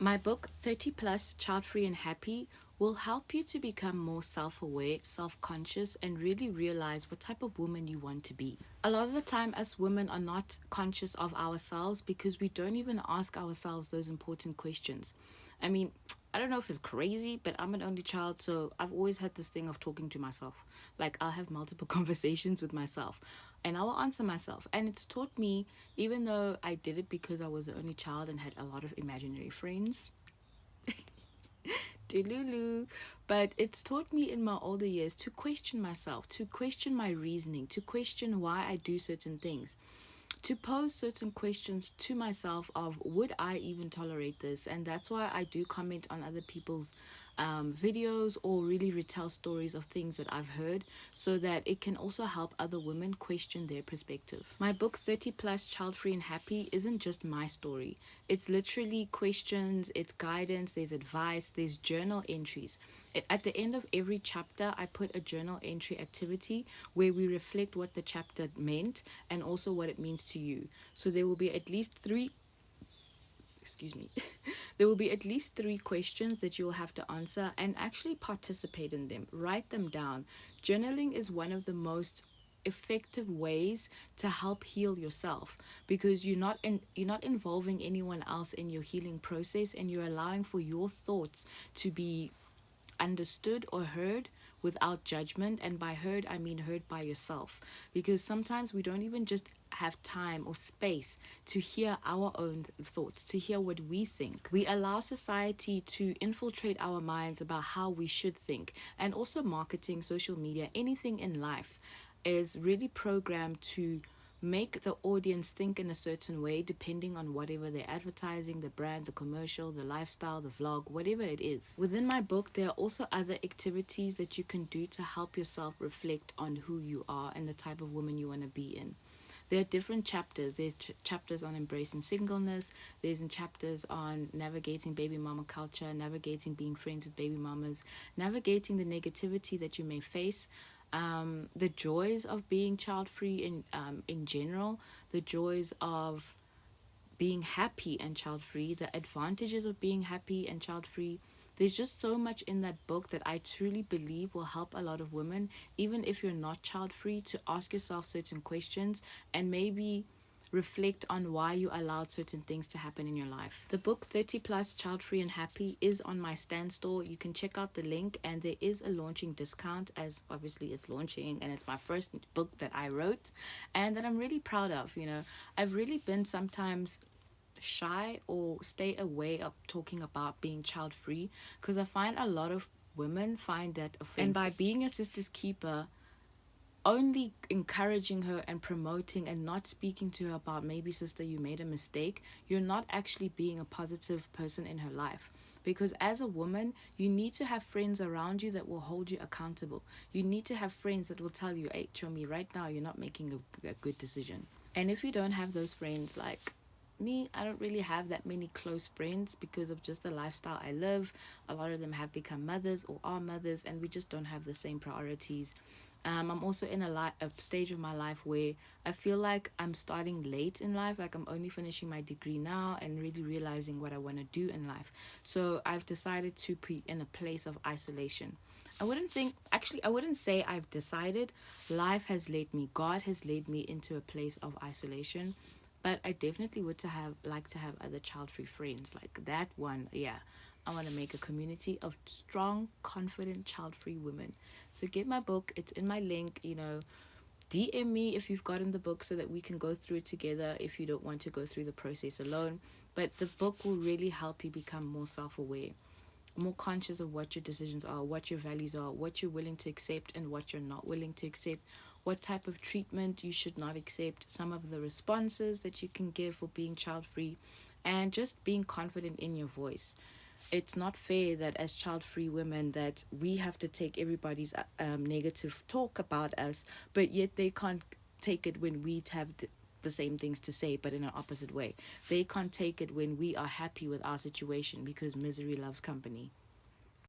My book, 30 Plus, Child Free and Happy, will help you to become more self aware, self conscious, and really realize what type of woman you want to be. A lot of the time, us women are not conscious of ourselves because we don't even ask ourselves those important questions. I mean, I don't know if it's crazy, but I'm an only child, so I've always had this thing of talking to myself. Like, I'll have multiple conversations with myself and I will answer myself. And it's taught me, even though I did it because I was the only child and had a lot of imaginary friends, Delulu. But it's taught me in my older years to question myself, to question my reasoning, to question why I do certain things, to pose certain questions to myself of would I even tolerate this. And that's why I do comment on other people's videos or really retell stories of things that I've heard, so that it can also help other women question their perspective. My book, 30 Plus, Child Free and Happy, isn't just my story. It's literally questions, it's guidance, there's advice, there's journal entries. At the end of every chapter, I put a journal entry activity where we reflect what the chapter meant and also what it means to you. So there will be at least three, excuse me, there will be at least three questions that you will have to answer and actually participate in them. Write them down. Journaling is one of the most effective ways to help heal yourself, because you're not involving anyone else in your healing process, and you're allowing for your thoughts to be understood or heard without judgment. And by heard, I mean heard by yourself, because sometimes we don't even just have time or space to hear our own thoughts, to hear what we think. We allow society to infiltrate our minds about how we should think, and also marketing, social media, anything in life is really programmed to make the audience think in a certain way depending on whatever they're advertising, the brand, the commercial, the lifestyle, the vlog, whatever it is. Within my book, there are also other activities that you can do to help yourself reflect on who you are and the type of woman you want to be in. There are different chapters. There's chapters on embracing singleness. There's chapters on navigating baby mama culture, navigating being friends with baby mamas, navigating the negativity that you may face, the joys of being child free in general, the joys of being happy and child free, the advantages of being happy and child free. There's just so much in that book that I truly believe will help a lot of women, even if you're not child free, to ask yourself certain questions and maybe reflect on why you allowed certain things to happen in your life. The book, 30 Plus, Child Free and Happy, is on my Stan store. You can check out the link, and there is a launching discount, as obviously it's launching and it's my first book that I wrote and that I'm really proud of. I've really been sometimes shy or stay away of talking about being child free, because I find a lot of women find that offensive. And by being your sister's keeper, only encouraging her and promoting and not speaking to her about, maybe sister, you made a mistake, you're not actually being a positive person in her life. Because as a woman, you need to have friends around you that will hold you accountable. You need to have friends that will tell you, hey, Chomi, right now you're not making a good decision. And if you don't have those friends, like me, I don't really have that many close friends because of just the lifestyle I live. A lot of them have become mothers or are mothers, and we just don't have the same priorities. I'm also in a stage of my life where I feel like I'm starting late in life. Like, I'm only finishing my degree now and really realizing what I want to do in life. So I've decided to be in a place of isolation. I wouldn't say I've decided. Life has led me, God has led me into a place of isolation. But I definitely would like to have other child-free friends. Like that one, yeah. I want to make a community of strong, confident, child-free women. So get my book. It's in my link. DM me if you've gotten the book so that we can go through it together if you don't want to go through the process alone. But the book will really help you become more self-aware, more conscious of what your decisions are, what your values are, what you're willing to accept and what you're not willing to accept, what type of treatment you should not accept, some of the responses that you can give for being child-free, and just being confident in your voice. It's not fair that as child-free women that we have to take everybody's negative talk about us, but yet they can't take it when we have the same things to say, but in an opposite way. They can't take it when we are happy with our situation, because misery loves company.